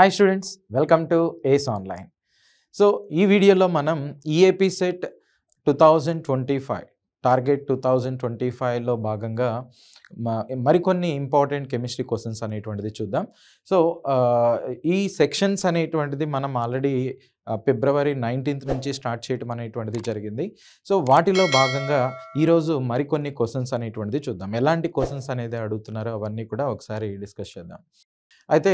Hi students, welcome to ACE Online. So, ఈ వీడియోలో మనం EAP సెట్ 2025 టార్గెట్ 2025లో భాగంగా మరికొన్ని ఇంపార్టెంట్ కెమిస్ట్రీ క్వశ్చన్స్ అనేటువంటిది చూద్దాం. సో, ఈ సెక్షన్స్ అనేటువంటిది మనం ఆల్రెడీ ఫిబ్రవరి 19th నుంచి స్టార్ట్ చేయడం అనేటువంటిది జరిగింది. సో, వాటిలో భాగంగా ఈరోజు మరికొన్ని క్వశ్చన్స్ అనేటువంటిది చూద్దాం. ఎలాంటి క్వశ్చన్స్ అనేది అడుగుతున్నారో అవన్నీ కూడా ఒకసారి డిస్కస్ చేద్దాం. అయితే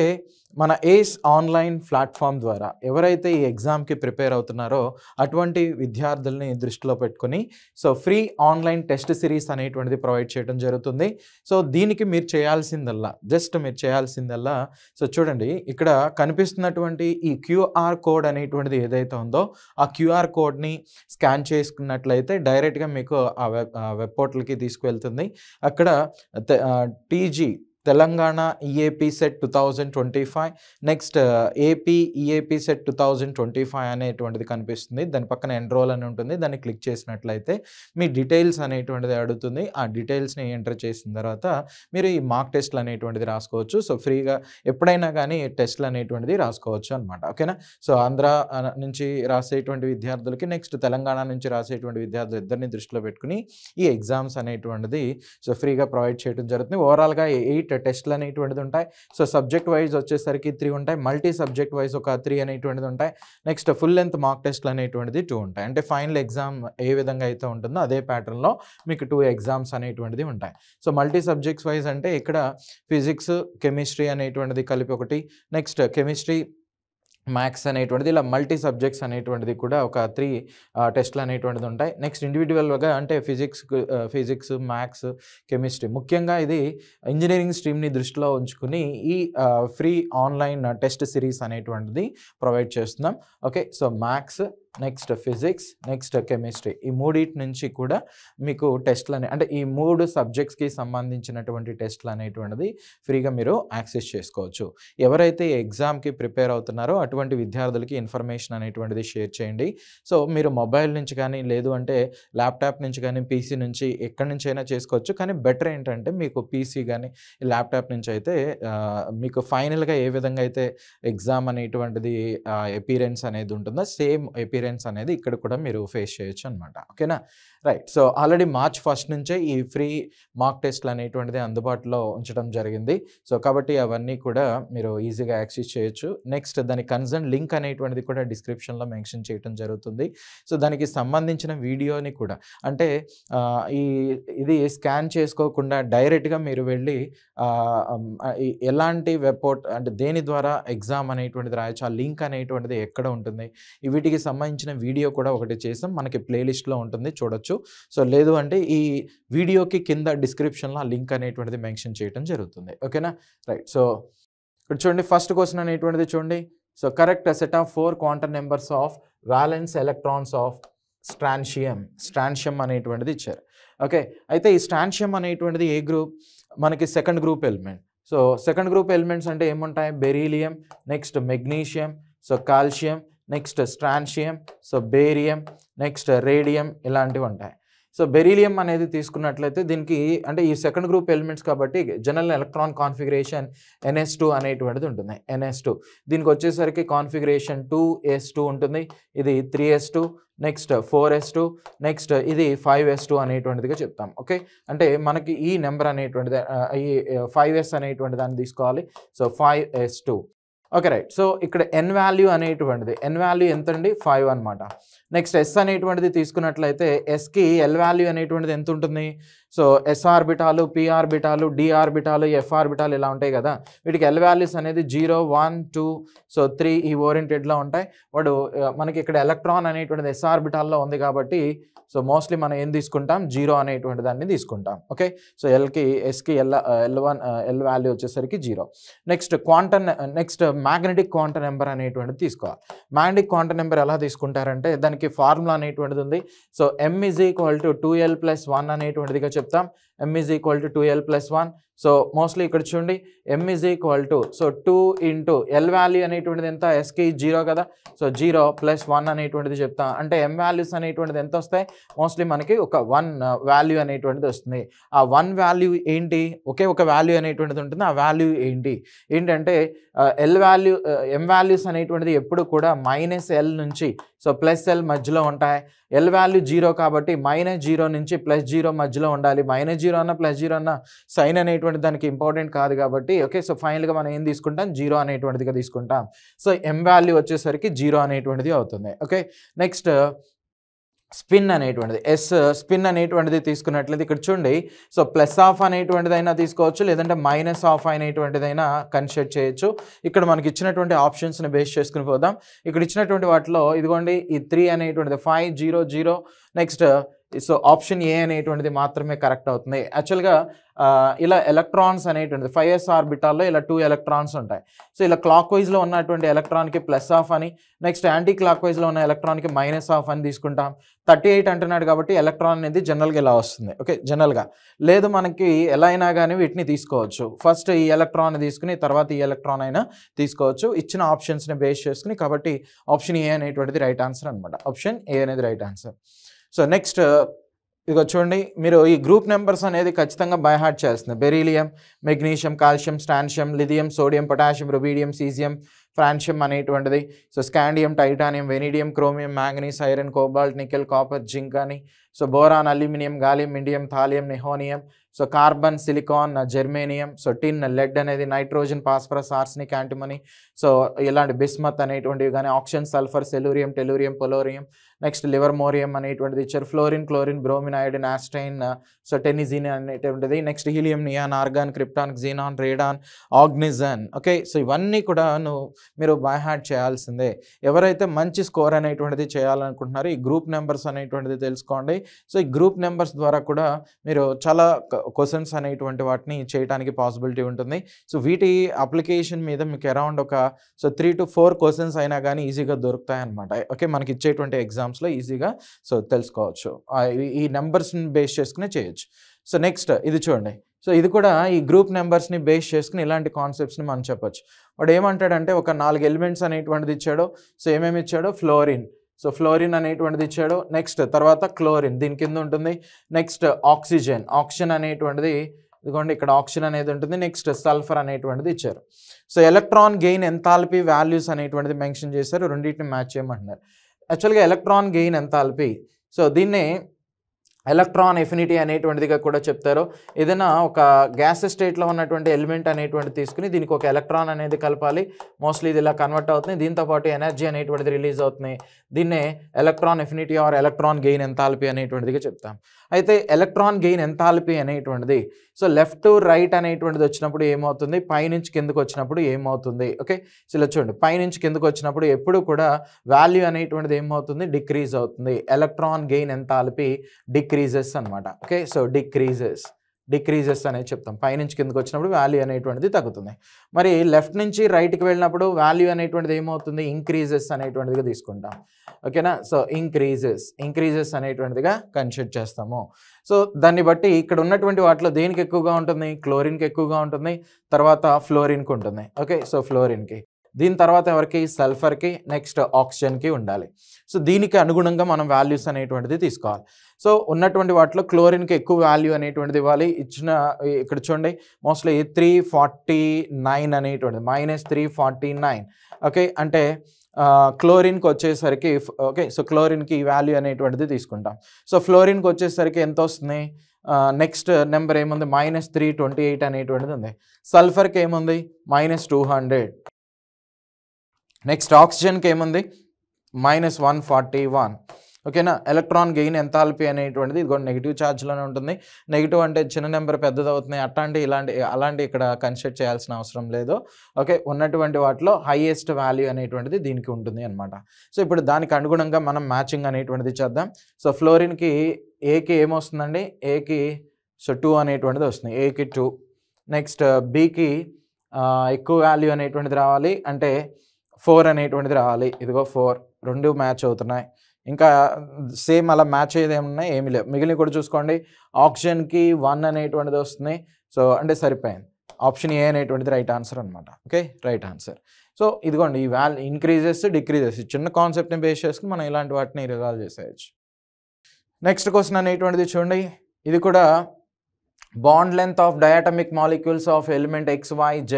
మన ఏస్ ఆన్లైన్ ప్లాట్ఫామ్ ద్వారా ఎవరైతే ఈ ఎగ్జామ్కి ప్రిపేర్ అవుతున్నారో అటువంటి విద్యార్థుల్ని దృష్టిలో పెట్టుకొని so free online test series అనేటువంటిది ప్రొవైడ్ చేయడం జరుగుతుంది. సో దీనికి మీరు చేయాల్సిందల్లా సో చూడండి, ఇక్కడ కనిపిస్తున్నటువంటి ఈ క్యూఆర్ కోడ్ అనేటువంటిది ఏదైతే ఉందో ఆ క్యూఆర్ కోడ్ని స్కాన్ చేసుకున్నట్లయితే డైరెక్ట్గా మీకు ఆ వెబ్ పోర్టల్కి తీసుకువెళ్తుంది. అక్కడ TG Telangana EAP set 2025 next AP EAP set 2025 అనేటువంటిది కనిపిస్తుంది. దాని పక్కన ఎన్రోల్ అని ఉంటుంది. దాన్ని క్లిక్ చేసినట్లయితే మీ డీటెయిల్స్ అనేటువంటిది అడుగుతుంది. ఆ డీటెయిల్స్ని ఎంటర్ చేసిన తర్వాత మీరు ఈ మార్క్ టెస్ట్లు అనేటువంటిది రాసుకోవచ్చు. సో ఫ్రీగా ఎప్పుడైనా కానీ టెస్ట్లు అనేటువంటిది రాసుకోవచ్చు అనమాట. ఓకేనా? సో ఆంధ్ర నుంచి రాసేటువంటి విద్యార్థులకి నెక్స్ట్ తెలంగాణ నుంచి రాసేటువంటి విద్యార్థులు ఇద్దరిని దృష్టిలో పెట్టుకుని ఈ ఎగ్జామ్స్ అనేటువంటిది సో ఫ్రీగా ప్రొవైడ్ చేయడం జరుగుతుంది. ఓవరాల్గా 8 టెస్ట్లు అనేటువంటిది ఉంటాయి. సో సబ్జెక్ట్ వైజ్ వచ్చేసరికి 3 ఉంటాయి. మల్టీ సబ్జెక్ట్ వైజ్ ఒక 3 అనేటువంటిది ఉంటాయి. నెక్స్ట్ ఫుల్ లెంత్ మార్క్ టెస్ట్లు అనేటువంటిది 2 ఉంటాయి. అంటే ఫైనల్ ఎగ్జామ్ ఏ విధంగా అయితే ఉంటుందో అదే ప్యాటర్న్లో మీకు 2 ఎగ్జామ్స్ అనేటువంటిది ఉంటాయి. సో మల్టీ సబ్జెక్ట్స్ వైజ్ అంటే ఇక్కడ ఫిజిక్స్, కెమిస్ట్రీ అనేటువంటిది కలిపి ఒకటి, నెక్స్ట్ కెమిస్ట్రీ, మ్యాథ్స్ అనేటువంటిది ఇలా సబ్జెక్ట్స్ అనేటువంటిది కూడా ఒక 3 టెస్ట్లు అనేటువంటిది ఉంటాయి. నెక్స్ట్ ఇండివిజువల్గా అంటే ఫిజిక్స్, మ్యాథ్స్, కెమిస్ట్రీ, ముఖ్యంగా ఇది ఇంజనీరింగ్ స్ట్రీమ్ని దృష్టిలో ఉంచుకుని ఈ ఫ్రీ ఆన్లైన్ టెస్ట్ సిరీస్ అనేటువంటిది ప్రొవైడ్ చేస్తున్నాం. Okay, so maths, next physics, next chemistry, ఈ మూడింటి నుంచి కూడా మీకు టెస్ట్లు అంటే ఈ 3 సబ్జెక్ట్స్కి సంబంధించినటువంటి టెస్ట్లు అనేటువంటిది ఫ్రీగా మీరు యాక్సెస్ చేసుకోవచ్చు. ఎవరైతే ఎగ్జామ్కి ప్రిపేర్ అవుతున్నారో అటువంటి విద్యార్థులకి ఇన్ఫర్మేషన్ అనేటువంటిది షేర్ చేయండి. సో మీరు మొబైల్ నుంచి కానీ లేదు అంటే ల్యాప్టాప్ నుంచి కానీ పీసీ నుంచి ఎక్కడి నుంచి అయినా చేసుకోవచ్చు. కానీ బెటర్ ఏంటంటే మీకు పీసీ కానీ ల్యాప్టాప్ నుంచి అయితే మీకు ఫైనల్గా ఏ విధంగా అయితే ఎగ్జామ్ అనేటువంటిది అపీరెన్స్ అనేది ఉంటుందో సేమ్ అపీరెన్స్ అనేది ఇక్కడ కూడా మీరు ఫేస్ చేయొచ్చు అనమాట. ఓకేనా? రైట్. సో ఆల్రెడీ March 1 నుంచే ఈ ఫ్రీ మార్క్ టెస్ట్లు అనేటువంటిది అందుబాటులో ఉంచడం జరిగింది. సో కాబట్టి అవన్నీ కూడా మీరు ఈజీగా యాక్సెస్ చేయొచ్చు. నెక్స్ట్ దాని కన్సర్న్ లింక్ అనేటువంటిది కూడా డిస్క్రిప్షన్లో మెన్షన్ చేయడం జరుగుతుంది. సో దానికి సంబంధించిన వీడియోని కూడా అంటే ఇది స్కాన్ చేసుకోకుండా డైరెక్ట్గా మీరు వెళ్ళి ఎలాంటి వెబ్ పోర్టల్ అంటే దేని ద్వారా ఎగ్జామ్ అనేటువంటిది రాయొచ్చు, ఆ లింక్ అనేటువంటిది ఎక్కడ ఉంటుంది, వీటికి సంబంధించిన వీడియో కూడా ఒకటి చేసాం. మనకి ప్లేలిస్ట్లో ఉంటుంది, చూడొచ్చు. సో లేదు అంటే ఈ వీడియోకి కింద డిస్క్రిప్షన్లో ఆ లింక్ అనేటువంటిది మెన్షన్ చేయడం జరుగుతుంది. ఓకేనా? రైట్. సో ఇక్కడ చూడండి, ఫస్ట్ క్వశ్చన్ అనేటువంటిది చూడండి. So correct set of 4 quantum numbers of violence electrons of strontium అనేటువంటిది ఇచ్చారు. ఓకే, అయితే ఈ స్ట్రాన్షియం అనేటువంటిది ఏ గ్రూప్? మనకి second group element. So second group elements అంటే ఏముంటాయి? Beryllium, next magnesium, so calcium, next strontium, so barium, next radium, ఇలాంటివి ఉంటాయి. సో బెరీలియం అనేది తీసుకున్నట్లయితే దీనికి అంటే ఈ సెకండ్ గ్రూప్ ఎలిమెంట్స్ కాబట్టి జనరల్ ఎలక్ట్రాన్ కాన్ఫిగరేషన్ NS2 అనేటువంటిది ఉంటుంది. NS2 దీనికి వచ్చేసరికి కాన్ఫిగరేషన్ 2s2 ఉంటుంది. ఇది 3s2, నెక్స్ట్ 4s2, నెక్స్ట్ ఇది 5s2 అనేటువంటిదిగా చెప్తాం. ఓకే, అంటే మనకి ఈ నెంబర్ అనేటువంటిది ఈ 5s అనేటువంటి దాన్ని తీసుకోవాలి. So 5s2. Okay, right. So ఇక్కడ ఎన్ వాల్యూ అనేటువంటిది ఎంత అండి? 5 అనమాట. నెక్స్ట్ ఎస్ అనేటువంటిది తీసుకున్నట్లయితే ఎస్కి ఎల్ వాల్యూ అనేటువంటిది ఎంత ఉంటుంది? సో ఎస్ ఆర్బిటాలు, పి ఆర్బిటాలు, డి ఆర్బిటాలు, ఎఫ్ ఆర్బిటాలు ఇలా ఉంటాయి కదా. వీటికి ఎల్ వాల్యూస్ అనేది 0, 1, 2, సో 3 ఈ ఓరియంటెడ్లో ఉంటాయి. మనకి ఇక్కడ ఎలక్ట్రాన్ అనేటువంటిది ఎస్ ఆర్బిటాల్లో ఉంది కాబట్టి సో మోస్ట్లీ మనం ఏం తీసుకుంటాం? 0 అనేటువంటి దాన్ని తీసుకుంటాం. ఓకే, సో ఎస్కి ఎల్ వాల్యూ వచ్చేసరికి 0. నెక్స్ట్ మ్యాగ్నెటిక్ క్వాంటమ్ నెంబర్ అనేటువంటిది తీసుకోవాలి. మ్యాగ్నెటిక్ క్వాంటమ్ నెంబర్ ఎలా తీసుకుంటారంటే దానికి ఫార్ములా అనేటువంటిది ఉంది. సో m = 2l + 1 అనేటువంటిదిగా చెప్తాం. m = 2l + 1. సో మోస్ట్లీ ఇక్కడ చూడండి m is equal to so 2 into L value అనేటువంటిది ఎంత, ఎస్కి 0 కదా, సో 0 ప్లస్ 1 అనేటువంటిది చెప్తాం. అంటే m వాల్యూస్ అనేటువంటిది ఎంత వస్తాయి, మోస్ట్లీ మనకి ఒక 1 వాల్యూ అనేటువంటిది వస్తుంది. ఆ 1 వాల్యూ ఏంటి, ఒకే ఒక వాల్యూ అనేటువంటిది ఉంటుంది. ఆ వాల్యూ ఏంటంటే m వాల్యూస్ అనేటువంటిది ఎప్పుడు కూడా -l నుంచి సో +l మధ్యలో ఉంటాయి. ఎల్ వాల్యూ 0 కాబట్టి -0 నుంచి +0 మధ్యలో ఉండాలి. -0 అన్న +0 అన్న సైన్ అనేటువంటి దానికి ఇంపార్టెంట్ కాదు కాబట్టి ఓకే. సో ఫైనల్గా మనం ఏం తీసుకుంటాం, 0 అనేటువంటిదిగా తీసుకుంటాం. సో m వాల్యూ వచ్చేసరికి 0 అనేటువంటిది అవుతుంది. ఓకే, నెక్స్ట్ స్పిన్ అనేటువంటిది స్పిన్ అనేటువంటిది తీసుకున్నట్లయితే ఇక్కడ చూడండి, సో +ఆఫ్ అనేటువంటిదైనా తీసుకోవచ్చు, లేదంటే -ఆఫ్ అనేటువంటిదైనా కన్సిడర్ చేయొచ్చు. ఇక్కడ మనకి ఇచ్చినటువంటి ఆప్షన్స్ని బేస్ చేసుకుని పోదాం. ఇక్కడ ఇచ్చినటువంటి వాటిలో ఇదిగోండి ఈ 3 అనేటువంటిది 5 0 0 నెక్స్ట్ సో ఆప్షన్ ఏ అనేటువంటిది మాత్రమే కరెక్ట్ అవుతుంది. యాక్చువల్గా ఇలా ఎలక్ట్రాన్స్ అనేటువంటిది 5s ఆర్బిటాల్లో ఇలా 2 ఎలక్ట్రాన్స్ ఉంటాయి. సో ఇలా క్లాక్ వైజ్లో ఉన్నటువంటి ఎలక్ట్రాన్కి +ఆఫ్ అని, నెక్స్ట్ యాంటీ క్లాక్ వైజ్లో ఉన్న ఎలక్ట్రాన్కి -ఆఫ్ అని తీసుకుంటాం. 38 అంటున్నాడు కాబట్టి ఎలక్ట్రాన్ అనేది జనరల్గా ఇలా వస్తుంది. ఓకే, జనరల్గా లేదు మనకి ఎలా అయినా కానీ వీటిని తీసుకోవచ్చు. ఫస్ట్ ఈ ఎలక్ట్రాన్ తీసుకుని తర్వాత ఈ ఎలక్ట్రాన్ అయినా తీసుకోవచ్చు, ఇచ్చిన ఆప్షన్స్ని బేస్ చేసుకుని. కాబట్టి ఆప్షన్ ఏ అనేటువంటిది రైట్ ఆన్సర్ అనమాట. ఆప్షన్ ఏ అనేది రైట్ ఆన్సర్. సో నెక్స్ట్ ఇదిగో చూడండి, మీరు ఈ గ్రూప్ నెంబర్స్ అనేది ఖచ్చితంగా బై హార్ట్ చేస్తుంది. Beryllium, magnesium, calcium, strontium, lithium, sodium, potassium, rubidium, caesium, francium అనేటువంటిది, so scandium, titanium, vanadium, chromium, manganese, iron, cobalt, nickel, copper, zinc అని, so boron, aluminium, gallium, indium, thallium, nihonium, so carbon, silicon, germanium, so tin, lead అనేది, nitrogen, phosphorus, arsenic, antimony, so ఇలాంటి bismuth అనేటువంటివి కానీ, oxygen, sulphur, selenium, tellurium, polonium, next livermorium అనేటువంటిది ఇచ్చారు, fluorine, chlorine, bromine, iodine, astatine, so టెనిజిన్ అనేటువంటిది, next helium, neon, argon, krypton, xenon, radon, oganesson. Okay, so ఇవన్నీ కూడా మీరు బై హార్ట్ చేయాల్సిందే. ఎవరైతే మంచి స్కోర్ అనేటువంటిది చేయాలనుకుంటున్నారో ఈ గ్రూప్ నెంబర్స్ అనేటువంటిది తెలుసుకోండి. సో ఈ గ్రూప్ నెంబర్స్ ద్వారా కూడా మీరు చాలా క్వశ్చన్స్ అనేటువంటి వాటిని చేయడానికి పాసిబిలిటీ ఉంటుంది. సో వీటి అప్లికేషన్ మీద మీకు అరౌండ్ ఒక 3 to 4 క్వశ్చన్స్ అయినా కానీ ఈజీగా దొరుకుతాయి అనమాట. ఓకే, మనకి ఇచ్చేటువంటి ఎగ్జామ్స్లో ఈజీగా సో తెలుసుకోవచ్చు. ఈ నెంబర్స్ని బేస్ చేసుకునే చేయొచ్చు. సో నెక్స్ట్ ఇది చూడండి, సో ఇది కూడా ఈ గ్రూప్ నెంబర్స్ని బేస్ చేసుకుని ఇలాంటి కాన్సెప్ట్స్ని మనం చెప్పొచ్చు. వాడు ఏమంటాడంటే ఒక 4 ఎలిమెంట్స్ అనేటువంటిది ఇచ్చాడు. సో ఏమేమి ఇచ్చాడో, ఫ్లోరిన్, సో ఫ్లోరిన్ అనేటువంటిది ఇచ్చాడు. నెక్స్ట్ తర్వాత క్లోరిన్ దీని కింద ఉంటుంది. నెక్స్ట్ ఆక్సిజన్ అనేటువంటిది ఇదిగోండి ఇక్కడ ఆక్సిజన్ అనేది ఉంటుంది. నెక్స్ట్ సల్ఫర్ అనేటువంటిది ఇచ్చారు. So electron gain, enthalpy values అనేటువంటిది మెన్షన్ చేశారు. రెండింటిని మ్యాచ్ చేయమంటున్నారు. యాక్చువల్గా ఎలక్ట్రాన్ గెయిన్, ఎంథాల్పీ, సో దీన్నే ఎలక్ట్రాన్ ఎఫినిటీ అనేటువంటిదిగా కూడా చెప్తారు. ఏదైనా ఒక గ్యాస్ స్టేట్లో ఉన్నటువంటి ఎలిమెంట్ అనేటువంటిది తీసుకుని దీనికి ఒక ఎలక్ట్రాన్ అనేది కలపాలి. మోస్ట్లీ ఇది ఇలా కన్వర్ట్ అవుతుంది. దీంతోపాటు ఎనర్జీ అనేటువంటిది రిలీజ్ అవుతుంది. దీన్నే electron affinity or electron gain enthalpy అనేటువంటిదిగా చెప్తాం. అయితే ఎలక్ట్రాన్ గెయిన్ ఎంథాల్పీ అనేటువంటిది సో లెఫ్ట్ టు రైట్ అనేటువంటిది వచ్చినప్పుడు ఏమవుతుంది, పైనుంచి కిందకు వచ్చినప్పుడు ఏమవుతుంది. ఓకే, సో ఇలా చూడండి, పైనుంచి కిందకు వచ్చినప్పుడు ఎప్పుడు కూడా వాల్యూ అనేటువంటిది ఏమవుతుంది, డిక్రీజ్ అవుతుంది. ఎలక్ట్రాన్ గెయిన్ ఎంథాల్పీ డిక్రీజెస్ అనమాట. ఓకే, సో డిక్రీజెస్ అనేది చెప్తాం. పైనుంచి కిందకు వచ్చినప్పుడు వాల్యూ అనేటువంటిది తగ్గుతుంది. మరి లెఫ్ట్ నుంచి రైట్కి వెళ్ళినప్పుడు వాల్యూ అనేటువంటిది ఏమవుతుంది, ఇంక్రీజెస్ అనేటువంటిదిగా తీసుకుంటాం. ఓకేనా, సో ఇంక్రీజెస్ అనేటువంటిదిగా కన్సిడర్ చేస్తాము. సో దాన్ని బట్టి ఇక్కడ ఉన్నటువంటి వాటిలో దేనికి ఎక్కువగా ఉంటుంది, క్లోరిన్కి ఎక్కువగా ఉంటుంది, తర్వాత ఫ్లోరిన్కి ఉంటుంది. ఓకే, సో ఫ్లోరిన్కి, దీని తర్వాత ఎవరికి, సల్ఫర్కి, నెక్స్ట్ ఆక్సిజన్కి ఉండాలి. సో దీనికి అనుగుణంగా మనం వాల్యూస్ అనేటువంటిది తీసుకోవాలి. సో ఉన్నటువంటి వాటిలో క్లోరిన్కి ఎక్కువ వాల్యూ అనేటువంటిది ఇవ్వాలి. ఇచ్చిన ఇక్కడ చూడండి మోస్ట్లీ 349 అనేటువంటిది, -349. ఓకే, అంటే క్లోరిన్కి వచ్చేసరికి ఓకే, సో క్లోరిన్కి ఈ వాల్యూ అనేటువంటిది తీసుకుంటాం. సో ఫ్లోరిన్కి వచ్చేసరికి ఎంత వస్తుంది, నెక్స్ట్ నెంబర్ ఏముంది, -328 అనేటువంటిది ఉంది. సల్ఫర్కి ఏముంది, -200. నెక్స్ట్ ఆక్సిజన్కి ఏముంది, -141. ఓకేనా, ఎలక్ట్రాన్ గెయిన్ ఎంథాల్పీ అనేటువంటిది ఇది కూడా నెగిటివ్ ఛార్జ్లోనే ఉంటుంది. నెగిటివ్ అంటే చిన్న నెంబర్ పెద్దది అవుతుంది, అలాంటి ఇక్కడ కన్సిడర్ చేయాల్సిన అవసరం లేదు. ఓకే, ఉన్నటువంటి వాటిలో హైయెస్ట్ వాల్యూ అనేటువంటిది దీనికి ఉంటుంది అనమాట. సో ఇప్పుడు దానికి అనుగుణంగా మనం మ్యాచింగ్ అనేటువంటిది చేద్దాం. సో ఫ్లోరిన్కి ఏకి ఏమొస్తుందండి, ఏకి సో 2 అనేటువంటిది వస్తుంది, ఏకి 2. నెక్స్ట్ బీకి ఎక్కువ వాల్యూ అనేటువంటిది రావాలి, అంటే 4 అనేటువంటిది రావాలి. ఇదిగో 4, రెండు మ్యాచ్ అవుతున్నాయి. ఇంకా సేమ్ అలా మ్యాచ్ అయ్యేది ఏమున్నాయి, ఏమీ లేవు. మిగిలిన కూడా చూసుకోండి, ఆక్సిజన్కి 1 అనేటువంటిది వస్తుంది, సో అంటే సరిపోయింది. ఆప్షన్ ఏ అనేటువంటిది రైట్ ఆన్సర్ అనమాట. Okay, right answer. సో ఇదిగోండి ఈ ఇంక్రీజెస్ డిక్రీజెస్ చిన్న కాన్సెప్ట్ని బేస్ చేసుకుని మనం ఇలాంటి వాటిని రిజాల్వ్ చేసేయచ్చు. నెక్స్ట్ క్వశ్చన్ అనేటువంటిది చూడండి, ఇది కూడా bond length of diatomic molecules of element X, Y, Z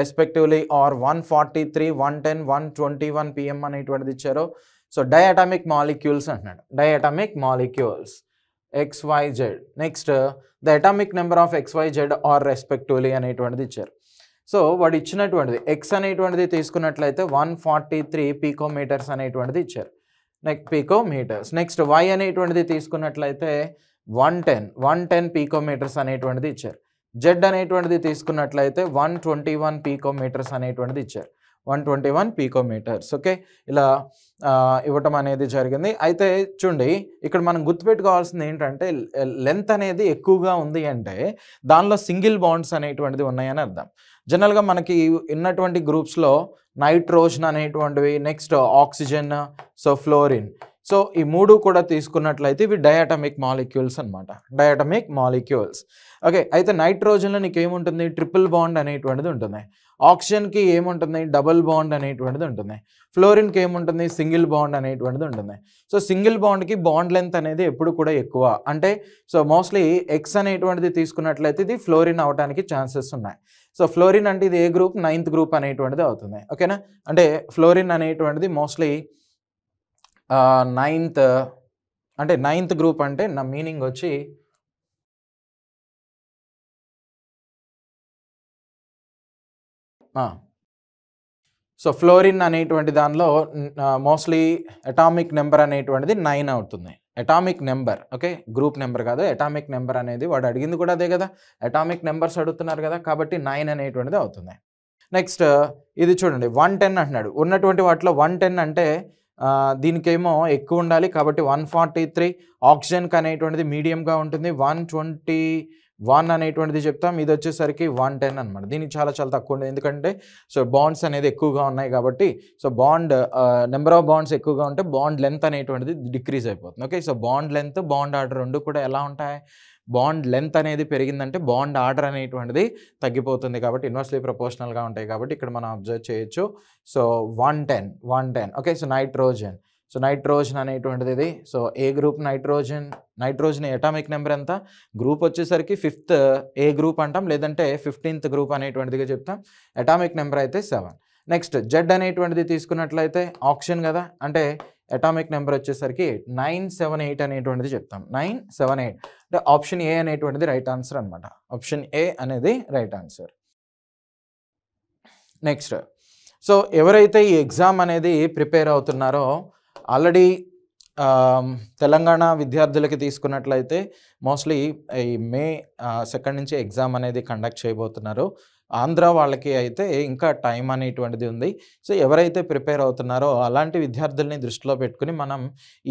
respectively are 143, 110, 121 pm అనేటువంటిది ఇచ్చారు. సో డయాటమిక్ మాలిక్యూల్స్ అంటున్నాడు, diatomic molecules XYZ. Next the atomic number of XYZ are respectively అనేటువంటిది ఇచ్చారు. సో వాడు ఇచ్చినటువంటిది ఎక్స్ అనేటువంటిది తీసుకున్నట్లయితే 143 పికోమీటర్స్ అనేటువంటిది ఇచ్చారు, నెక్స్ట్ పికోమీటర్స్. నెక్స్ట్ వై అనేటువంటిది తీసుకున్నట్లయితే 110 పికోమీటర్స్ అనేటువంటిది ఇచ్చారు. జెడ్ అనేటువంటిది తీసుకున్నట్లయితే 121 పికోమీటర్స్ అనేటువంటిది ఇచ్చారు, 121 పికోమీటర్స్. ఓకే, ఇలా ఇవ్వటం అనేది జరిగింది. అయితే చూడండి ఇక్కడ మనం గుర్తుపెట్టుకోవాల్సింది ఏంటంటే లెంత్ అనేది ఎక్కువగా ఉంది అంటే దానిలో సింగిల్ బాండ్స్ అనేటువంటిది ఉన్నాయని అర్థం. జనరల్గా మనకి ఉన్నటువంటి గ్రూప్స్లో నైట్రోజన్ అనేటువంటివి, next oxygen, so fluorine, so ఈ మూడు కూడా తీసుకున్నట్లయితే ఇవి డయాటమిక్ మాలిక్యూల్స్ అనమాట, డయాటమిక్ మాలిక్యూల్స్. ఓకే, అయితే నైట్రోజన్లో నీకు ఏముంటుంది, ట్రిపుల్ బాండ్ అనేటువంటిది ఉంటుంది. ఆక్సిజన్కి ఏముంటుంది, డబుల్ బాండ్ అనేటువంటిది ఉంటుంది. ఫ్లోరిన్కి ఏముంటుంది, సింగిల్ బాండ్ అనేటువంటిది ఉంటుంది. సో సింగిల్ బాండ్కి బాండ్ లెంత్ అనేది ఎప్పుడు కూడా ఎక్కువ. అంటే సో మోస్ట్లీ ఎక్స్ అనేటువంటిది తీసుకున్నట్లయితే ఇది ఫ్లోరిన్ అవడానికి ఛాన్సెస్ ఉన్నాయి. సో ఫ్లోరిన్ అంటే ఇది ఏ గ్రూప్, 9th గ్రూప్ అనేటువంటిది అవుతుంది. ఓకేనా, అంటే ఫ్లోరిన్ అనేటువంటిది మోస్ట్లీ 9th అంటే 9th గ్రూప్ అంటే నా మీనింగ్ వచ్చి సో ఫ్లోరిన్ అనేటువంటి దానిలో మోస్ట్లీ అటామిక్ నెంబర్ అనేటువంటిది 9 అవుతుంది, atomic number. Okay, group number కాదు, అటామిక్ నెంబర్ అనేది వాడు అడిగింది కూడా అదే కదా, అటామిక్ నెంబర్స్ అడుగుతున్నారు కదా, కాబట్టి 9 అనేటువంటిది అవుతుంది. నెక్స్ట్ ఇది చూడండి 110 అంటున్నాడు, ఉన్నటువంటి వాటిలో 110 అంటే దీనికేమో ఎక్కువ ఉండాలి కాబట్టి 143. ఆక్సిజన్కి అనేటువంటిది మీడియంగా ఉంటుంది, 121 అనేటువంటిది చెప్తాం. ఇది వచ్చేసరికి 110 అనమాట. దీనికి చాలా చాలా తక్కువ ఉంటుంది, ఎందుకంటే సో బాండ్స్ అనేది ఎక్కువగా ఉన్నాయి కాబట్టి. So bond number of bonds ఎక్కువగా ఉంటే బాండ్ లెంత్ అనేటువంటిది డిక్రీజ్ అయిపోతుంది. Okay, so bond length, bond order రెండు కూడా ఎలా ఉంటాయి, బాండ్ లెంత్ అనేది పెరిగిందంటే బాండ్ ఆర్డర్ అనేటువంటిది తగ్గిపోతుంది కాబట్టి ఇన్వర్స్లీ ప్రపోర్షనల్గా ఉంటాయి కాబట్టి ఇక్కడ మనం అబ్జర్వ్ చేయొచ్చు. సో 110. ఓకే, సో నైట్రోజన్ అనేటువంటిది ఇది. సో ఏ గ్రూప్ నైట్రోజన్ అటామిక్ నెంబర్ ఎంత, గ్రూప్ వచ్చేసరికి 5th ఏ గ్రూప్ అంటాం, లేదంటే 15th గ్రూప్ అనేటువంటిదిగా చెప్తాం. అటామిక్ నెంబర్ అయితే 7. నెక్స్ట్ జెడ్ అనేటువంటిది తీసుకున్నట్లయితే ఆక్సిజన్ కదా, అంటే అటామిక్ నెంబర్ వచ్చేసరికి 978 అనేటువంటిది చెప్తాం, 978. అంటే ఆప్షన్ ఏ అనేటువంటిది రైట్ ఆన్సర్ అనమాట, ఆప్షన్ ఏ అనేది రైట్ ఆన్సర్. నెక్స్ట్ సో ఎవరైతే ఈ ఎగ్జామ్ అనేది ప్రిపేర్ అవుతున్నారో ఆల్రెడీ తెలంగాణ విద్యార్థులకి తీసుకున్నట్లయితే మోస్ట్లీ ఈ May 2 నుంచి ఎగ్జామ్ అనేది కండక్ట్ చేయబోతున్నారు. ఆంధ్ర వాళ్ళకి అయితే ఇంకా టైం అనేటువంటిది ఉంది. సో ఎవరైతే ప్రిపేర్ అవుతున్నారో అలాంటి విద్యార్థుల్ని దృష్టిలో పెట్టుకుని మనం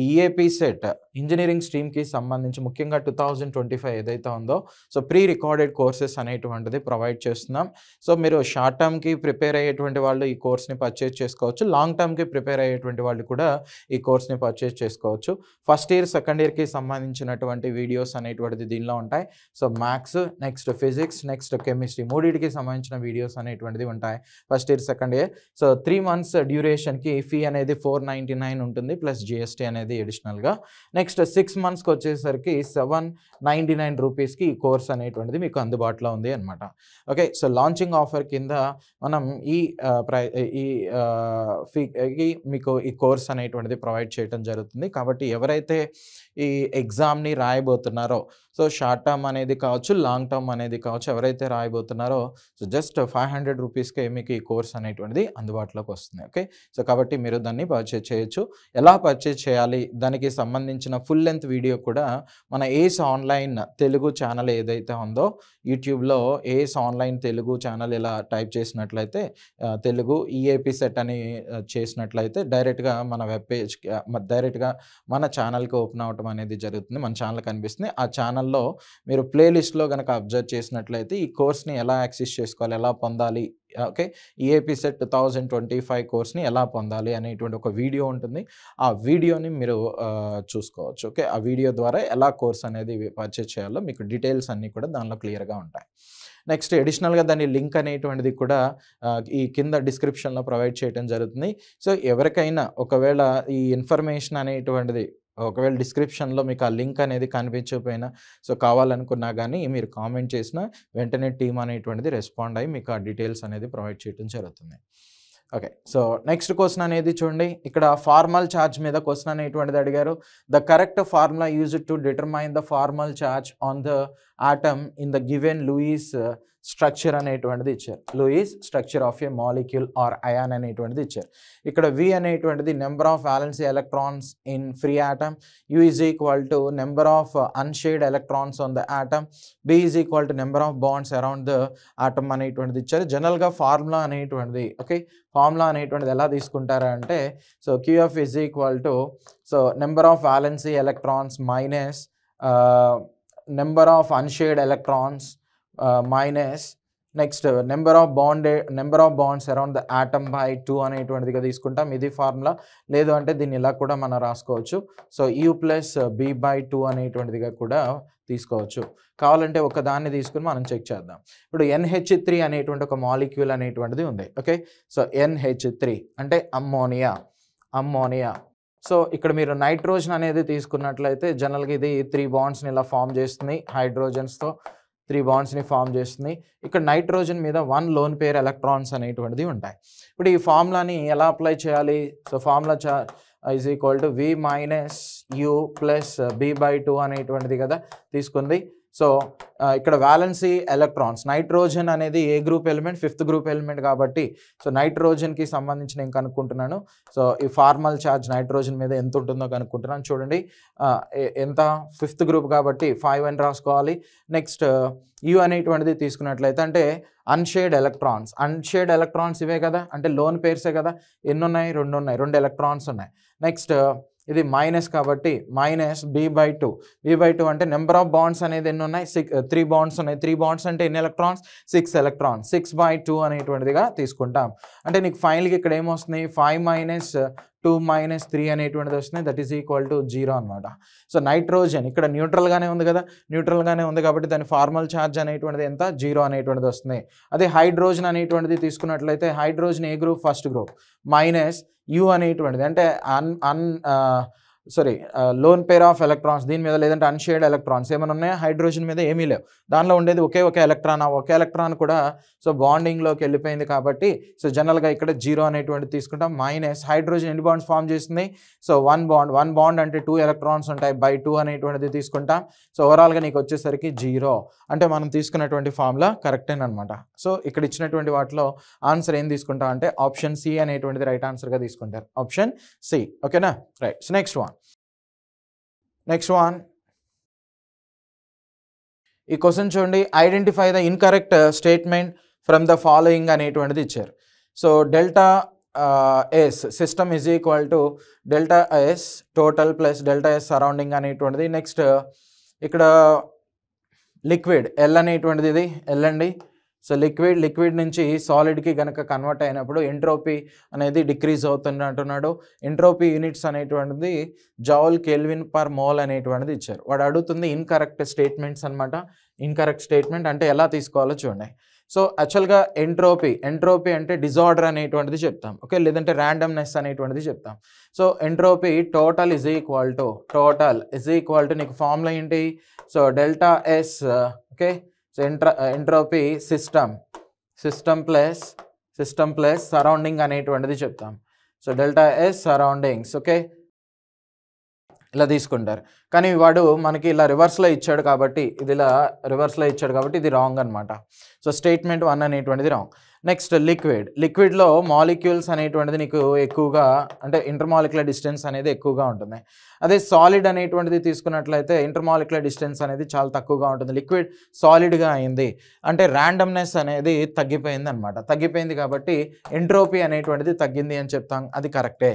ఈఏపీ సెట్ ఇంజనీరింగ్ స్ట్రీమ్కి సంబంధించి ముఖ్యంగా 2025 ఏదైతే ఉందో సో ప్రీ రికార్డెడ్ కోర్సెస్ అనేటువంటిది ప్రొవైడ్ చేస్తున్నాం. సో మీరు షార్ట్ టర్మ్కి ప్రిపేర్ అయ్యేటువంటి వాళ్ళు ఈ కోర్స్ని పర్చేజ్ చేసుకోవచ్చు, లాంగ్ టర్మ్కి ప్రిపేర్ అయ్యేటువంటి వాళ్ళు కూడా ఈ కోర్స్ని పర్చేజ్ చేసుకోవచ్చు. ఫస్ట్ ఇయర్ సెకండ్ ఇయర్కి సంబంధించినటువంటి వీడియోస్ అనేటువంటిది దీనిలో ఉంటాయి. So maths, next physics, next chemistry మూడింటికి సంబంధించిన వీడియోస్ అనేటువంటిది ఉంటాయి first year second year. So 3 months డ్యూరేషన్కి ఫీ అనేది 499 ఉంటుంది ప్లస్ జిఎస్టీ అనేది అడిషనల్గా. నెక్స్ట్ 6 monthsకి వచ్చేసరికి 799 రూపీస్కి ఈ కోర్స్ అనేటువంటిది మీకు అందుబాటులో ఉంది అనమాట. ఓకే, సో లాంచింగ్ ఆఫర్ కింద మనం ఈ ఫీకి మీకు ఈ కోర్స్ అనేటువంటిది ప్రొవైడ్ చేయడం జరుగుతుంది. కాబట్టి ఎవరైతే ఈ ఎగ్జామ్ని రాయబోతున్నారో సో షార్ట్ టర్మ్ అనేది కావచ్చు, లాంగ్ టర్మ్ అనేది కావచ్చు, ఎవరైతే రాయబోతున్నారో సో జస్ట్ 500 రూపీస్కే మీకు ఈ కోర్స్ అనేటువంటిది అందుబాటులోకి వస్తుంది. ఓకే, సో కాబట్టి మీరు దాన్ని పర్చేజ్ చేయొచ్చు. ఎలా పర్చేజ్ చేయాలి దానికి సంబంధించిన ఫుల్ లెంత్ వీడియో కూడా మన ఏస్ ఆన్లైన్ తెలుగు ఛానల్ ఏదైతే ఉందో యూట్యూబ్లో ఏస్ ఆన్లైన్ తెలుగు ఛానల్ ఇలా టైప్ చేసినట్లయితే తెలుగు ఈఏపీ సెట్ అని చేసినట్లయితే డైరెక్ట్గా మన వెబ్ పేజ్కి డైరెక్ట్గా మన ఛానల్కి ఓపెన్ అవ్వటం అనేది జరుగుతుంది. మన ఛానల్ కనిపిస్తుంది. ఆ ఛానల్లో ఛానల్లో మీరు ప్లేలిస్ట్లో కనుక అబ్జర్వ్ చేసినట్లయితే ఈ కోర్స్ని ఎలా యాక్సెస్ చేసుకోవాలి, ఎలా పొందాలి, ఓకే, ఈఏపీ సెట్ 2025 కోర్స్ని ఎలా పొందాలి అనేటువంటి ఒక వీడియో ఉంటుంది. ఆ వీడియోని మీరు చూసుకోవచ్చు. ఓకే, ఆ వీడియో ద్వారా ఎలా కోర్స్ అనేది పర్చేస్ చేయాలో మీకు డీటెయిల్స్ అన్నీ కూడా దానిలో క్లియర్గా ఉంటాయి. నెక్స్ట్ అడిషనల్గా దాని లింక్ అనేటువంటిది కూడా ఈ కింద డిస్క్రిప్షన్లో ప్రొవైడ్ చేయడం జరుగుతుంది. సో ఎవరికైనా ఒకవేళ ఈ ఇన్ఫర్మేషన్ అనేటువంటిది ఒకవేళ డిస్క్రిప్షన్లో మీకు ఆ లింక్ అనేది కనిపించకపోయినా సో కావాలనుకున్నా కానీ మీరు కామెంట్ చేసినా వెంటనే టీమ్ అనేటువంటిది రెస్పాండ్ అయ్యి మీకు ఆ డీటెయిల్స్ అనేది ప్రొవైడ్ చేయడం జరుగుతుంది. ఓకే, సో నెక్స్ట్ క్వశ్చన్ అనేది చూడండి. ఇక్కడ ఫార్మల్ ఛార్జ్ మీద క్వశ్చన్ అనేటువంటిది అడిగారు. The correct formula used to determine the formal charge on the atom in the given Lewis structure అనేటువంటిది ఇచ్చారు. Lewis structure of a molecule or ion అనేటువంటిది ఇచ్చారు. ఇక్కడ వి అనేటువంటిది number of valence electrons in free atom, U is equal to number of unshared electrons on the atom, B is equal to number of bonds around the atom అనేటువంటిది ఇచ్చారు. జనరల్గా formula అనేటువంటిది formula అనేటువంటిది ఎలా తీసుకుంటారా అంటే so QF is equal to so number of valency electrons minus number of unshared electrons minus next number of bonds around the atom by 2 అనేటువంటిదిగా తీసుకుంటాం. ఇది ఫార్ములా. లేదు అంటే దీన్ని ఇలా కూడా మనం రాసుకోవచ్చు. So U plus B by 2 అనేటువంటిదిగా కూడా తీసుకోవచ్చు. కావాలంటే ఒక దాన్ని తీసుకుని మనం చెక్ చేద్దాం. ఇప్పుడు NH3 అనేటువంటి ఒక మాలిక్యూల్ అనేటువంటిది ఉంది. ఓకే, సో NH3 అంటే అమ్మోనియా. సో ఇక్కడ మీరు నైట్రోజన్ అనేది తీసుకున్నట్లయితే జనరల్గా ఇది 3 బాండ్స్ని ఇలా ఫామ్ చేస్తుంది. హైడ్రోజన్స్తో 3 బాండ్స్ని ఫామ్ చేస్తుంది. ఇక్కడ నైట్రోజన్ మీద 1 లోన్ పేర్ ఎలక్ట్రాన్స్ అనేటువంటిది ఉంటాయి. ఇప్పుడు ఈ ఫార్ములాని ఎలా అప్లై చేయాలి? So formula is equal to V minus U plus B by 2 అనేటువంటిది కదా తీసుకుంది. సో ఇక్కడ వ్యాలెన్సీ ఎలక్ట్రాన్స్, నైట్రోజన్ అనేది A group element, 5th group element కాబట్టి సో నైట్రోజన్కి సంబంధించి నేను కనుక్కుంటున్నాను. సో ఈ ఫార్మల్ ఛార్జ్ నైట్రోజన్ మీద ఎంత ఉంటుందో కనుక్కుంటున్నాను. చూడండి ఎంత, 5th గ్రూప్ కాబట్టి 5 అని రాసుకోవాలి. నెక్స్ట్ యూ అనేటువంటిది తీసుకున్నట్లయితే అంటే అన్షేడ్ ఎలక్ట్రాన్స్ ఇవే కదా, అంటే లోన్ పేర్సే కదా. ఎన్ని ఉన్నాయి? 2 ఉన్నాయి, 2 ఎలక్ట్రాన్స్ ఉన్నాయి. నెక్స్ట్ ఇది మైనస్ కాబట్టి మైనస్ బి బై 2 అంటే నెంబర్ ఆఫ్ బాండ్స్ అనేది ఎన్ని ఉన్నాయి? 3 బాండ్స్ ఉన్నాయి. 3 బాండ్స్ అంటే ఎన్ని ఎలక్ట్రాన్స్? 6 ఎలక్ట్రాన్స్. 6 బై 2 అనేటువంటిదిగా తీసుకుంటాం. అంటే నీకు ఫైనల్గా ఇక్కడ ఏమొస్తుంది? 5 మైనస్ 2 మైనస్ 3 అనేటువంటిది వస్తుంది. దట్ ఈస్ ఈక్వల్ టు 0 అనమాట. సో నైట్రోజన్ ఇక్కడ న్యూట్రల్గానే ఉంది కదా, న్యూట్రల్గానే ఉంది కాబట్టి దాని ఫార్మల్ ఛార్జ్ అనేటువంటిది ఎంత? 0 అనేటువంటిది వస్తుంది. అదే హైడ్రోజన్ అనేటువంటిది తీసుకున్నట్లయితే hydrogen A group? 1st group. Minus you అనేటువంటిది అంటే లోన్ పేర్ ఆఫ్ ఎలక్ట్రాన్స్ దీని మీద, లేదంటే అన్షేడ్ ఎలక్ట్రాన్స్ ఏమైనా ఉన్నాయా? హైడ్రోజన్ మీద ఏమీ లేవు. దానిలో ఉండేది ఒకే ఎలక్ట్రాన్. ఆ ఒకే ఎలక్ట్రాన్ కూడా సో బాండింగ్లోకి వెళ్ళిపోయింది కాబట్టి సో జనరల్గా ఇక్కడ 0 అనేటువంటిది తీసుకుంటాం. మైనస్ హైడ్రోజన్ ఎన్ని బాండ్స్ ఫామ్ చేస్తుంది? సో 1 బాండ్ అంటే 2 ఎలక్ట్రాన్స్ ఉంటాయి. బై 2 అనేటువంటిది తీసుకుంటాం. సో ఓవరాల్గా నీకు వచ్చేసరికి 0. అంటే మనం తీసుకున్నటువంటి ఫార్ములా కరెక్టేనమాట. సో ఇక్కడ ఇచ్చినటువంటి వాటిలో ఆన్సర్ ఏం తీసుకుంటాం అంటే ఆప్షన్ సి అనేటువంటిది రైట్ ఆన్సర్గా తీసుకుంటారు. Option C. ఓకేనా? రైట్. సో నెక్స్ట్ వన్ ఈ క్వశ్చన్ చూడండి. Identify the incorrect statement from the following అనేటువంటిది ఇచ్చారు. So delta S system is equal to delta S total plus delta S surrounding అనేటువంటిది. Next ఇక్కడ లిక్విడ్ ఎల్ అనేటువంటిది, ఇది L అండి. సో లిక్విడ్ నుంచి సాలిడ్కి కనుక కన్వర్ట్ అయినప్పుడు ఎంట్రోపీ అనేది డిక్రీజ్ అవుతుంది అంటున్నాడు. ఎంట్రోపీ యూనిట్స్ అనేటువంటిది జౌల్ కెల్విన్ పర్ మోల్ అనేటువంటిది ఇచ్చారు. వాడు అడుగుతుంది ఇన్కరెక్ట్ స్టేట్మెంట్స్ అనమాట. ఇన్కరెక్ట్ స్టేట్మెంట్ అంటే ఎలా తీసుకోవాలో చూడండి. సో యాక్చువల్గా ఎంట్రోపీ అంటే డిజార్డర్ అనేటువంటిది చెప్తాం. ఓకే, లేదంటే ర్యాండమ్నెస్ అనేటువంటిది చెప్తాం. So entropy total is equal to నీకు ఫార్ములా ఏంటి? So delta yes. Okay, so entropy system plus surrounding అనేటువంటిది చెప్తాం. So delta yes surroundings. Okay, ఇలా తీసుకుంటారు. కానీ వాడు మనకి ఇలా రివర్స్లో ఇచ్చాడు కాబట్టి ఇది రాంగ్ అనమాట. సో స్టేట్మెంట్ 1 అనేటువంటిది రాంగ్. నెక్స్ట్ లిక్విడ్లో మాలిక్యూల్స్ అనేటువంటిది నీకు ఎక్కువగా అంటే ఇంటర్మాలిక్యులర్ డిస్టెన్స్ అనేది ఎక్కువగా ఉంటుంది. అదే సాలిడ్ అనేటువంటిది తీసుకున్నట్లయితే ఇంటర్మాలిక్యులర్ డిస్టెన్స్ అనేది చాలా తక్కువగా ఉంటుంది. లిక్విడ్ సాలిడ్గా అయింది అంటే ర్యాండమ్నెస్ అనేది తగ్గిపోయింది అనమాట. తగ్గిపోయింది కాబట్టి ఎంట్రోపీ అనేటువంటిది తగ్గింది అని చెప్తాం, అది కరెక్టే.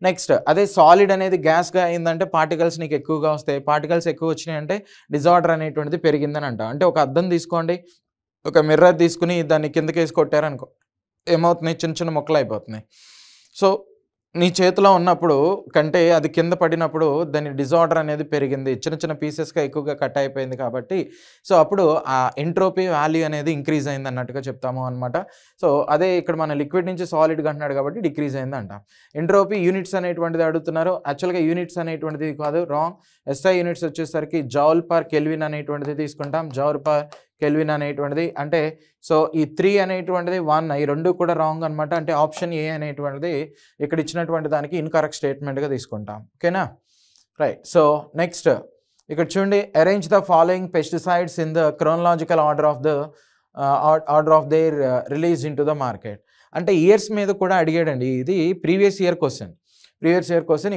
నెక్స్ట్ అదే సాలిడ్ అనేది గ్యాస్గా అయిందంటే పార్టికల్స్ నీకు ఎక్కువగా వస్తాయి. పార్టికల్స్ ఎక్కువ వచ్చినాయి అంటే డిజార్డర్ అనేటువంటిది పెరిగిందని అంటాం. అంటే ఒక అద్దం తీసుకోండి, ఒక మిర్రర్ తీసుకుని దాన్ని కిందకేసి కొట్టారనుకో ఏమవుతున్నాయి, చిన్న చిన్న ముక్కలు అయిపోతున్నాయి. సో నీ చేతిలో ఉన్నప్పుడు కంటే అది కింద పడినప్పుడు దాని డిజార్డర్ అనేది పెరిగింది, చిన్న చిన్న పీసెస్గా ఎక్కువగా కట్ అయిపోయింది కాబట్టి సో అప్పుడు ఆ ఎంట్రోపీ వాల్యూ అనేది ఇంక్రీజ్ అయింది అన్నట్టుగా చెప్తాము అనమాట. సో అదే ఇక్కడ మన లిక్విడ్ నుంచి సాలిడ్గా అంటున్నాడు కాబట్టి డిక్రీజ్ అయింది అంటాం. ఎంట్రోపీ యూనిట్స్ అనేటువంటిది అడుగుతున్నారు. యాక్చువల్గా యూనిట్స్ అనేటువంటిది కాదు, రాంగ్. ఎస్ఐ యూనిట్స్ వచ్చేసరికి జౌల్ పర్ కెల్విన్ అనేటువంటిది తీసుకుంటాం. జౌల్ పర్ కెల్విన్ అనేటువంటిది అంటే సో ఈ 3 అనేటువంటిది 1, ఈ రెండు కూడా రాంగ్ అనమాట. అంటే ఆప్షన్ ఏ అనేటువంటిది ఇక్కడ ఇచ్చినటువంటి దానికి ఇన్కరెక్ట్ స్టేట్మెంట్గా తీసుకుంటాం. ఓకేనా, రైట్. సో నెక్స్ట్ ఇక్కడ చూడండి, arrange the following pesticides in the chronological order of their release in to the market. అంటే ఇయర్స్ మీద కూడా అడిగాడండి. ఇది ప్రీవియస్ ఇయర్ క్వశ్చన్.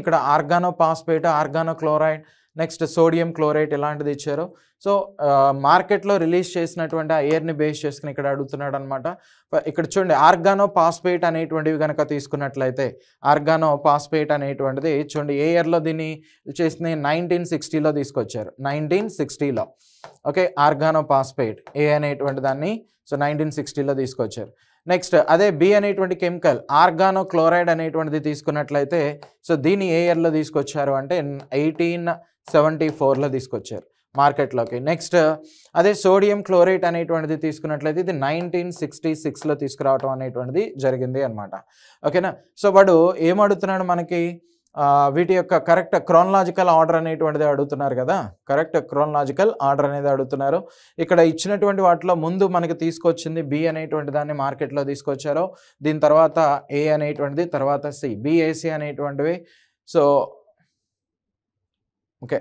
ఇక్కడ ఆర్గానోపాస్పేట్, ఆర్గానోక్లోరైడ్, నెక్స్ట్ సోడియం క్లోరైడ్ ఇలాంటిది ఇచ్చారు. సో మార్కెట్లో రిలీజ్ చేసినటువంటి ఆ ఇయర్ని బేస్ చేసుకుని ఇక్కడ అడుగుతున్నాడు అనమాట. ఇక్కడ చూడండి, ఆర్గానోపాస్పేట్ అనేటువంటివి కనుక తీసుకున్నట్లయితే ఆర్గానోపాస్పేట్ అనేటువంటిది చూడండి ఏ ఇయర్లో దీన్ని చేసింది, 1960లో తీసుకొచ్చారు. 1960లో ఓకే, ఆర్గానోపాస్పేట్ ఏ అనేటువంటి దాన్ని సో 1960లో తీసుకొచ్చారు. నెక్స్ట్ అదే బి అనేటువంటి కెమికల్ ఆర్గానోక్లోరైడ్ అనేటువంటిది తీసుకున్నట్లయితే సో దీన్ని ఏ ఇయర్లో తీసుకొచ్చారు అంటే 1874లో తీసుకొచ్చారు మార్కెట్లోకి. నెక్స్ట్ అదే సోడియం క్లోరైట్ అనేటువంటిది తీసుకున్నట్లయితే ఇది 1966లో తీసుకురావటం అనేటువంటిది జరిగింది అనమాట. ఓకేనా. సో వాడు ఏమడుగుతున్నాడు మనకి, వీటి యొక్క కరెక్ట్ క్రోనలాజికల్ ఆర్డర్ అనేటువంటిది అడుగుతున్నారు కదా, కరెక్ట్ క్రోనలాజికల్ ఆర్డర్ అనేది అడుగుతున్నారు. ఇక్కడ ఇచ్చినటువంటి వాటిలో ముందు మనకి తీసుకొచ్చింది బి అనేటువంటి దాన్ని మార్కెట్లో తీసుకొచ్చారు. దీని తర్వాత ఏ అనేటువంటిది, తర్వాత సి, బిఏసి అనేటువంటివి. సో ఓకే,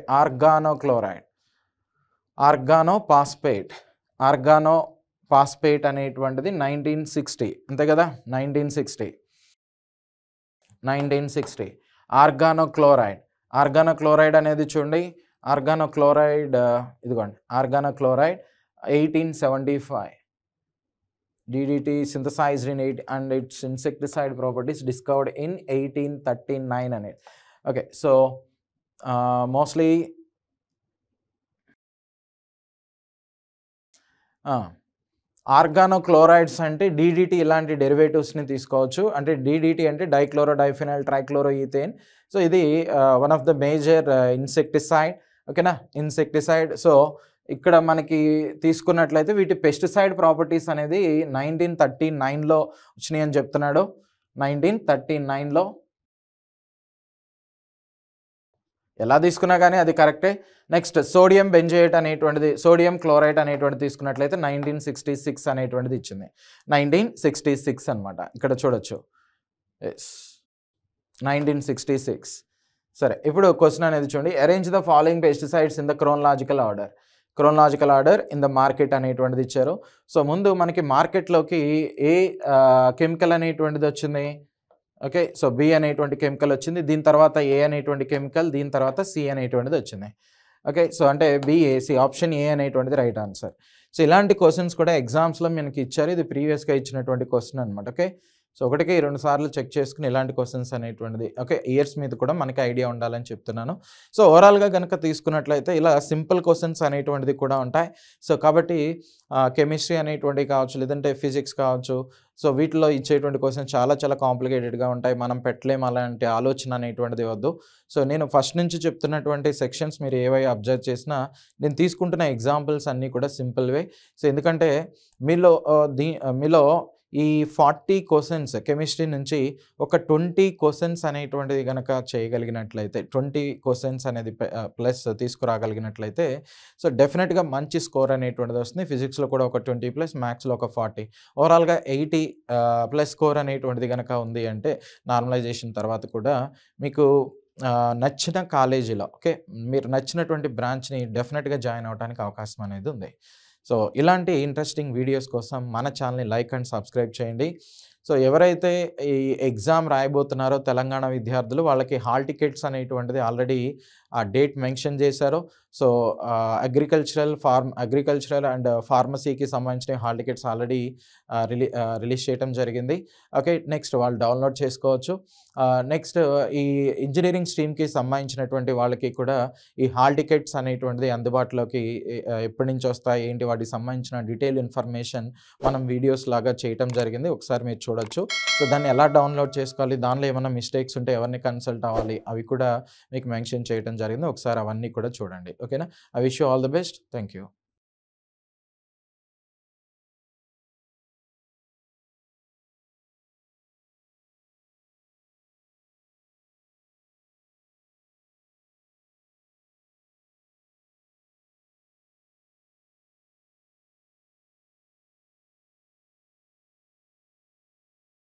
ఆర్గానోపాస్పేట్ అనేటువంటిది 1960 అంతే కదా, 1960. ఆర్గానోక్లోరైడ్ అనేది చూడండి, ఇదిగోండి ఆర్గానోక్లోరైడ్ 1875. DDT synthesized in 8 and its insecticide properties discovered in 1839 అనేది. ఓకే, సో మోస్ట్లీ ఆర్గానోక్లోరైడ్స్ అంటే DDT ఇలాంటి డెరివేటివ్స్ని తీసుకోవచ్చు. అంటే DDT అంటే డైక్లోరోడైఫినైల్ ట్రైక్లోరోఈథేన్. సో ఇది one of the major insecticide. ఓకేనా, ఇన్సెక్టిసైడ్. సో ఇక్కడ మనకి తీసుకున్నట్లయితే వీటి పెస్టిసైడ్ ప్రాపర్టీస్ అనేది 1939లో వచ్చినాయి అని చెప్తున్నాడు. 1939లో ఎలా తీసుకున్నా కానీ అది కరెక్టే. నెక్స్ట్ సోడియం బెంజోయేట్ అనేటువంటిది, సోడియం క్లోరైడ్ అనేటువంటిది తీసుకున్నట్లయితే 1966 అనేటువంటిది ఇచ్చింది. 1966 అనమాట, ఇక్కడ చూడొచ్చు. 1966. సరే, ఇప్పుడు క్వశ్చన్ అనేది చూడండి, arrange the following pesticides in the chronological order in the market అనేటువంటిది ఇచ్చారు. సో ముందు మనకి మార్కెట్లోకి ఏ కెమికల్ అనేటువంటిది వచ్చింది, ఓకే. సో బి అనేటువంటి కెమికల్ వచ్చింది, దీని తర్వాత ఏ అనేటువంటి కెమికల్, దీని తర్వాత సి అనేటువంటిది వచ్చింది. ఓకే, సో అంటే బిఏసి, ఆప్షన్ ఏ అనేటువంటిది రైట్ ఆన్సర్. సో ఇలాంటి క్వశ్చన్స్ కూడా ఎగ్జామ్స్లో మనకి ఇచ్చారు. ఇది ప్రీవియస్గా ఇచ్చినటువంటి క్వశ్చన్ అనమాట. ఓకే, సో 1-2 సార్లు చెక్ చేసుకుని ఇలాంటి క్వశ్చన్స్ అనేటువంటిది ఓకే ఇయర్స్ మీద కూడా మనకి ఐడియా ఉండాలని చెప్తున్నాను. సో ఓవరాల్గా కనుక తీసుకున్నట్లయితే ఇలా సింపుల్ క్వశ్చన్స్ అనేటువంటిది కూడా ఉంటాయి. సో కాబట్టి కెమిస్ట్రీ అనేటువంటివి కావచ్చు, లేదంటే ఫిజిక్స్ కావచ్చు, సో వీటిలో ఇచ్చేటువంటి క్వశ్చన్స్ చాలా చాలా కాంప్లికేటెడ్గా ఉంటాయి. మనం పెట్టలేము అలాంటి ఆలోచన అనేటువంటిది వద్దు. సో నేను ఫస్ట్ నుంచి చెప్తున్నటువంటి సెక్షన్స్ మీరు ఏవై అబ్జర్వ్ చేసినా నేను తీసుకుంటున్న ఎగ్జాంపుల్స్ అన్నీ కూడా సింపుల్వే. సో ఎందుకంటే మీలో ఈ 40 క్వశ్చన్స్ కెమిస్ట్రీ నుంచి ఒక 20 క్వశ్చన్స్ అనేటువంటిది కనుక చేయగలిగినట్లయితే, 20 క్వశ్చన్స్ అనేది ప్లస్ తీసుకురాగలిగినట్లయితే సో డెఫినెట్గా మంచి స్కోర్ అనేటువంటిది వస్తుంది. ఫిజిక్స్లో కూడా ఒక 20+, మ్యాథ్స్లో ఒక 40, ఓవరాల్గా 80+ స్కోర్ అనేటువంటిది కనుక ఉంది అంటే నార్మలైజేషన్ తర్వాత కూడా మీకు నచ్చిన కాలేజీలో ఓకే మీరు నచ్చినటువంటి బ్రాంచ్ని డెఫినెట్గా జాయిన్ అవ్వడానికి అవకాశం అనేది ఉంది. సో ఇలాంటి ఇంట్రెస్టింగ్ వీడియోస్ కోసం మన ఛానల్‌ని లైక్ అండ్ సబ్స్క్రైబ్ చేయండి. సో ఎవరైతే ఈ ఎగ్జామ్ రాయబోతున్నారో తెలంగాణ విద్యార్థులు వాళ్ళకి హాల్ టికెట్స్ అనేటువంటిది ఆల్రెడీ ఆ డేట్ మెన్షన్ చేశారు. సో అగ్రికల్చరల్ అండ్ ఫార్మసీకి సంబంధించిన హాల్ టికెట్స్ ఆల్రెడీ రిలీజ్ చేయడం జరిగింది. ఓకే. నెక్స్ట్ వాళ్ళు డౌన్లోడ్ చేసుకోవచ్చు. నెక్స్ట్ ఈ ఇంజినీరింగ్ స్ట్రీమ్‌కి సంబంధించినటువంటి వాళ్ళకి కూడా ఈ హాల్ టికెట్స్ అనేటువంటిది అందుబాటులోకి ఎప్పటి నుంచి వస్తాయి, ఏంటి వాటికి సంబంధించిన డీటెయిల్ ఇన్ఫర్మేషన్ మనం వీడియోస్ లాగా చేయటం జరిగింది. ఒకసారి మీరు చూడొచ్చు. సో దాన్ని ఎలా డౌన్లోడ్ చేసుకోవాలి, దానిలో ఏమన్నా మిస్టేక్స్ ఉంటే ఎవరిని కన్సల్ట్ అవ్వాలి, అవి కూడా మీకు మెన్షన్ చేయడం జరిగింది. ఒకసారి అవన్నీ కూడా చూడండి. ఓకేనా. I wish you all the best. Thank you.